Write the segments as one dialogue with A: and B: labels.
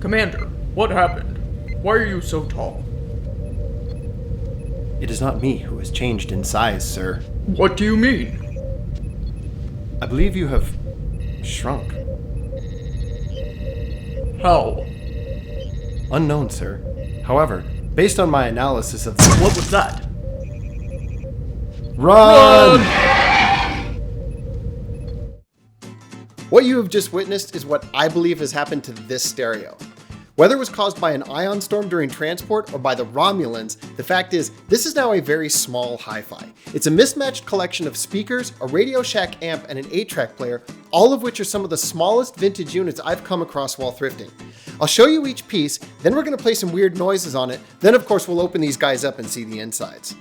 A: Commander, what happened? Why are you so tall?
B: It is not me who has changed in size, sir.
A: What do you mean?
B: I believe you have shrunk.
A: How?
B: Unknown, sir. However, based on my analysis of
A: What was that?
B: Run! What you have just witnessed is what I believe has happened to this stereo. Whether it was caused by an ion storm during transport or by the Romulans, the fact is, this is now a very small hi-fi. It's a mismatched collection of speakers, a Radio Shack amp, and an 8-track player, all of which are some of the smallest vintage units I've come across while thrifting. I'll show you each piece, then we're going to play some weird noises on it, then of course we'll open these guys up and see the insides.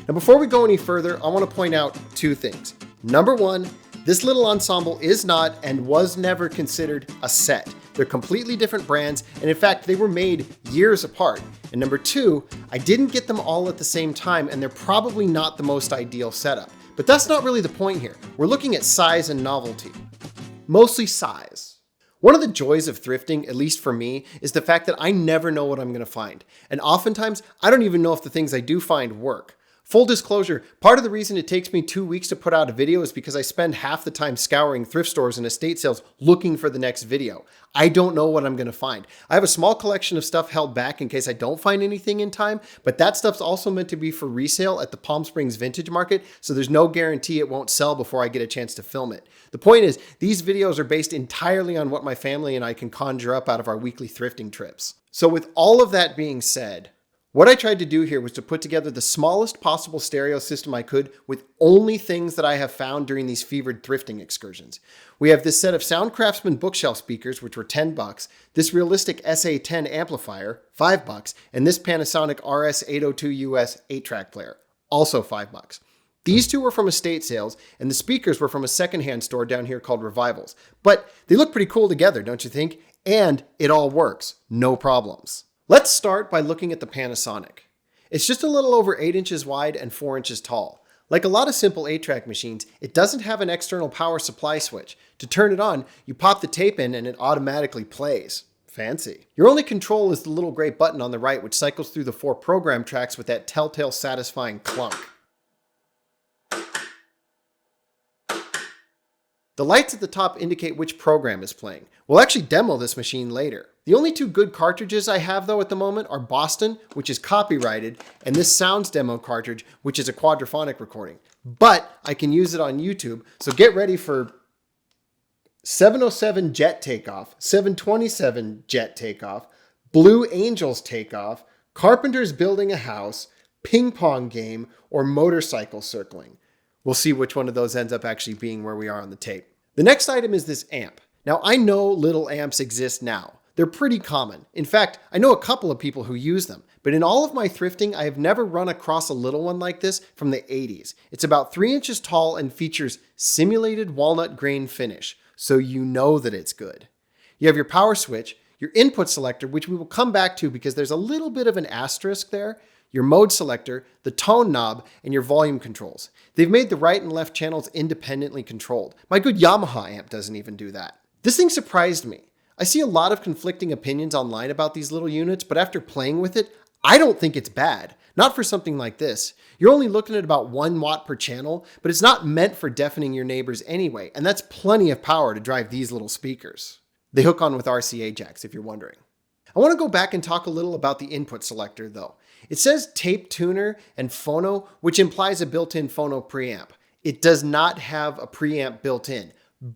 B: Now before we go any further, I want to point out two things. Number one, this little ensemble is not and was never considered a set. They're completely different brands, and in fact, they were made years apart. And number two, I didn't get them all at the same time, and they're probably not the most ideal setup. But that's not really the point here. We're looking at size and novelty. Mostly size. One of the joys of thrifting, at least for me, is the fact that I never know what I'm going to find. And oftentimes, I don't even know if the things I do find work. Full disclosure, part of the reason it takes me 2 weeks to put out a video is because I spend half the time scouring thrift stores and estate sales looking for the next video. I don't know what I'm going to find. I have a small collection of stuff held back in case I don't find anything in time, but that stuff's also meant to be for resale at the Palm Springs Vintage Market, so there's no guarantee it won't sell before I get a chance to film it. The point is, these videos are based entirely on what my family and I can conjure up out of our weekly thrifting trips. So with all of that being said, what I tried to do here was to put together the smallest possible stereo system I could with only things that I have found during these fevered thrifting excursions. We have this set of Soundcraftsmen bookshelf speakers, which were $10, this realistic SA-10 amplifier, $5, and this Panasonic Rs-802US 8-track player, also $5. These two were from estate sales, and the speakers were from a secondhand store down here called Revivals. But they look pretty cool together, don't you think? And it all works, no problems. Let's start by looking at the Panasonic. It's just a little over 8 inches wide and 4 inches tall. Like a lot of simple 8-track machines, it doesn't have an external power supply switch. To turn it on, you pop the tape in and it automatically plays. Fancy. Your only control is the little gray button on the right, which cycles through the 4 program tracks with that telltale satisfying clunk. The lights at the top indicate which program is playing. We'll actually demo this machine later. The only 2 good cartridges I have though at the moment are Boston, which is copyrighted, and this Sounds demo cartridge, which is a quadraphonic recording. But I can use it on YouTube, so get ready for 707 jet takeoff, 727 jet takeoff, Blue Angels takeoff, Carpenters building a house, ping pong game, or motorcycle circling. We'll see which one of those ends up actually being where we are on the tape. The next item is this amp. Now I know little amps exist now. They're pretty common. In fact, I know a couple of people who use them, but in all of my thrifting, I have never run across a little one like this from the 80s. It's about 3 inches tall and features simulated walnut grain finish, so you know that it's good. You have your power switch, your input selector, which we will come back to because there's a little bit of an asterisk there, your mode selector, the tone knob, and your volume controls. They've made the right and left channels independently controlled. My good Yamaha amp doesn't even do that. This thing surprised me. I see a lot of conflicting opinions online about these little units, but after playing with it, I don't think it's bad. Not for something like this. You're only looking at about 1 watt per channel, but it's not meant for deafening your neighbors anyway, and that's plenty of power to drive these little speakers. They hook on with RCA jacks, if you're wondering. I want to go back and talk a little about the input selector though. It says tape tuner and phono, which implies a built-in phono preamp. It does not have a preamp built in,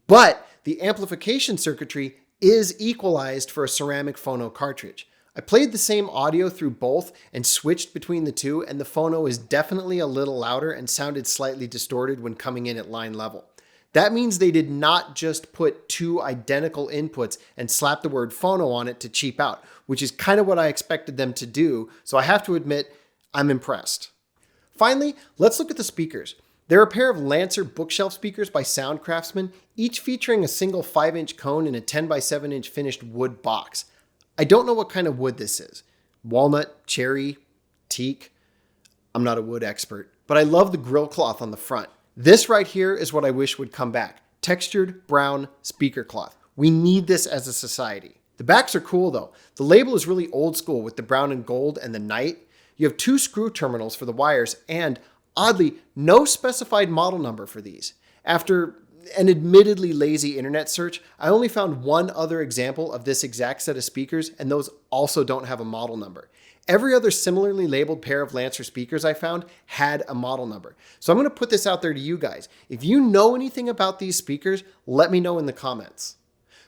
B: but the amplification circuitry is equalized for a ceramic phono cartridge. I played the same audio through both and switched between the two, and the phono is definitely a little louder and sounded slightly distorted when coming in at line level. That means they did not just put 2 identical inputs and slap the word phono on it to cheap out, which is kind of what I expected them to do, so I have to admit, I'm impressed. Finally, let's look at the speakers. They're a pair of Lancer bookshelf speakers by Soundcraftsmen, each featuring a single 5-inch cone in a 10x7-inch finished wood box. I don't know what kind of wood this is. Walnut, cherry, teak. I'm not a wood expert, but I love the grill cloth on the front. This right here is what I wish would come back. Textured brown speaker cloth. We need this as a society. The backs are cool though. The label is really old school with the brown and gold and the night. You have 2 screw terminals for the wires and, oddly, no specified model number for these. After an admittedly lazy internet search, I only found one other example of this exact set of speakers, and those also don't have a model number. Every other similarly labeled pair of Lancer speakers I found had a model number. So I'm going to put this out there to you guys. If you know anything about these speakers, let me know in the comments.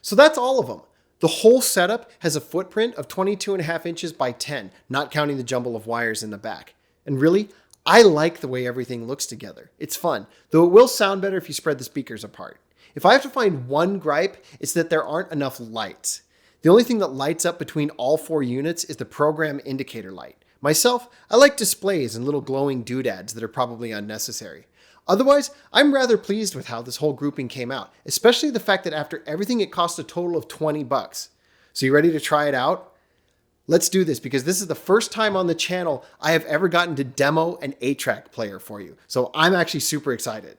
B: So that's all of them. The whole setup has a footprint of 22.5 inches by 10, not counting the jumble of wires in the back. And really, I like the way everything looks together. It's fun, though it will sound better if you spread the speakers apart. If I have to find one gripe, it's that there aren't enough lights. The only thing that lights up between all 4 units is the program indicator light. Myself, I like displays and little glowing doodads that are probably unnecessary. Otherwise, I'm rather pleased with how this whole grouping came out, especially the fact that after everything it cost a total of $20. So you ready to try it out? Let's do this because this is the first time on the channel I have ever gotten to demo an 8-track player for you. So I'm actually super excited.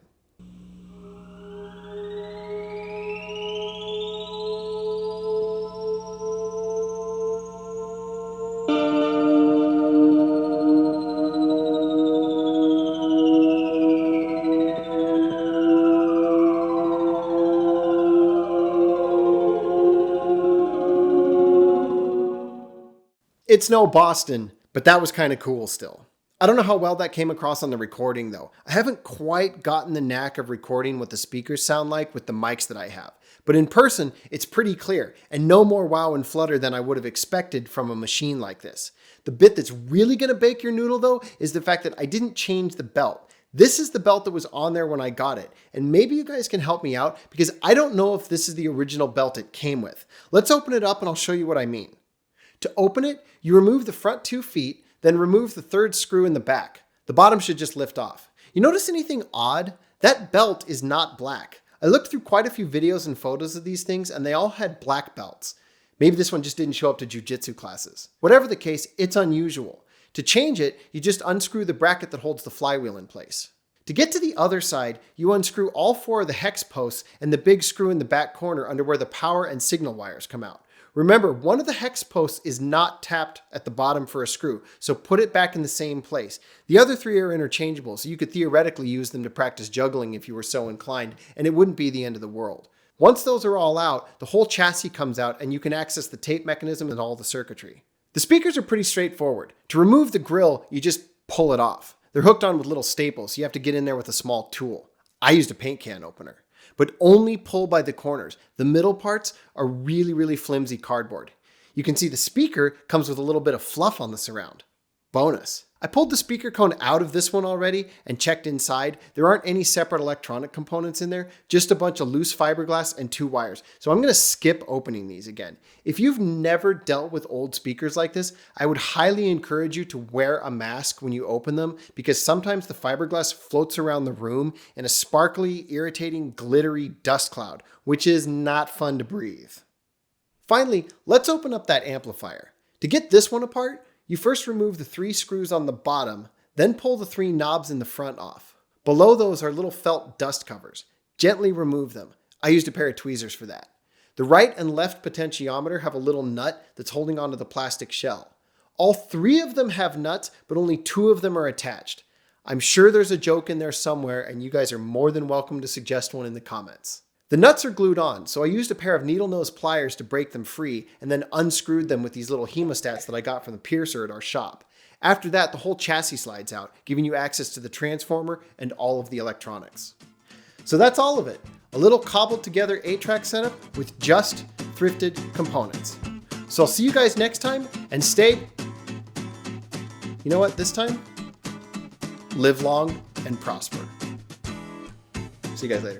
B: It's no Boston, but that was kind of cool still. I don't know how well that came across on the recording though. I haven't quite gotten the knack of recording what the speakers sound like with the mics that I have. But in person, it's pretty clear and no more wow and flutter than I would have expected from a machine like this. The bit that's really going to bake your noodle though is the fact that I didn't change the belt. This is the belt that was on there when I got it. And maybe you guys can help me out because I don't know if this is the original belt it came with. Let's open it up and I'll show you what I mean. To open it, you remove the front 2 feet, then remove the 3rd screw in the back. The bottom should just lift off. You notice anything odd? That belt is not black. I looked through quite a few videos and photos of these things and they all had black belts. Maybe this one just didn't show up to jiu-jitsu classes. Whatever the case, it's unusual. To change it, you just unscrew the bracket that holds the flywheel in place. To get to the other side, you unscrew all 4 of the hex posts and the big screw in the back corner under where the power and signal wires come out. Remember, one of the hex posts is not tapped at the bottom for a screw, so put it back in the same place. The other 3 are interchangeable, so you could theoretically use them to practice juggling if you were so inclined, and it wouldn't be the end of the world. Once those are all out, the whole chassis comes out and you can access the tape mechanism and all the circuitry. The speakers are pretty straightforward. To remove the grill, you just pull it off. They're hooked on with little staples, so you have to get in there with a small tool. I used a paint can opener. But only pull by the corners. The middle parts are really flimsy cardboard. You can see the speaker comes with a little bit of fluff on the surround. Bonus. I pulled the speaker cone out of this one already and checked inside. There aren't any separate electronic components in there, just a bunch of loose fiberglass and 2 wires. So I'm going to skip opening these again. If you've never dealt with old speakers like this, I would highly encourage you to wear a mask when you open them because sometimes the fiberglass floats around the room in a sparkly, irritating, glittery dust cloud, which is not fun to breathe. Finally, let's open up that amplifier. To get this one apart, you first remove the 3 screws on the bottom, then pull the 3 knobs in the front off. Below those are little felt dust covers. Gently remove them. I used a pair of tweezers for that. The right and left potentiometer have a little nut that's holding onto the plastic shell. All 3 of them have nuts, but only 2 of them are attached. I'm sure there's a joke in there somewhere, and you guys are more than welcome to suggest one in the comments. The nuts are glued on, so I used a pair of needle nose pliers to break them free and then unscrewed them with these little hemostats that I got from the piercer at our shop. After that, the whole chassis slides out, giving you access to the transformer and all of the electronics. So that's all of it. A little cobbled together 8-track setup with just thrifted components. So I'll see you guys next time and stay... You know what, this time? Live long and prosper. See you guys later.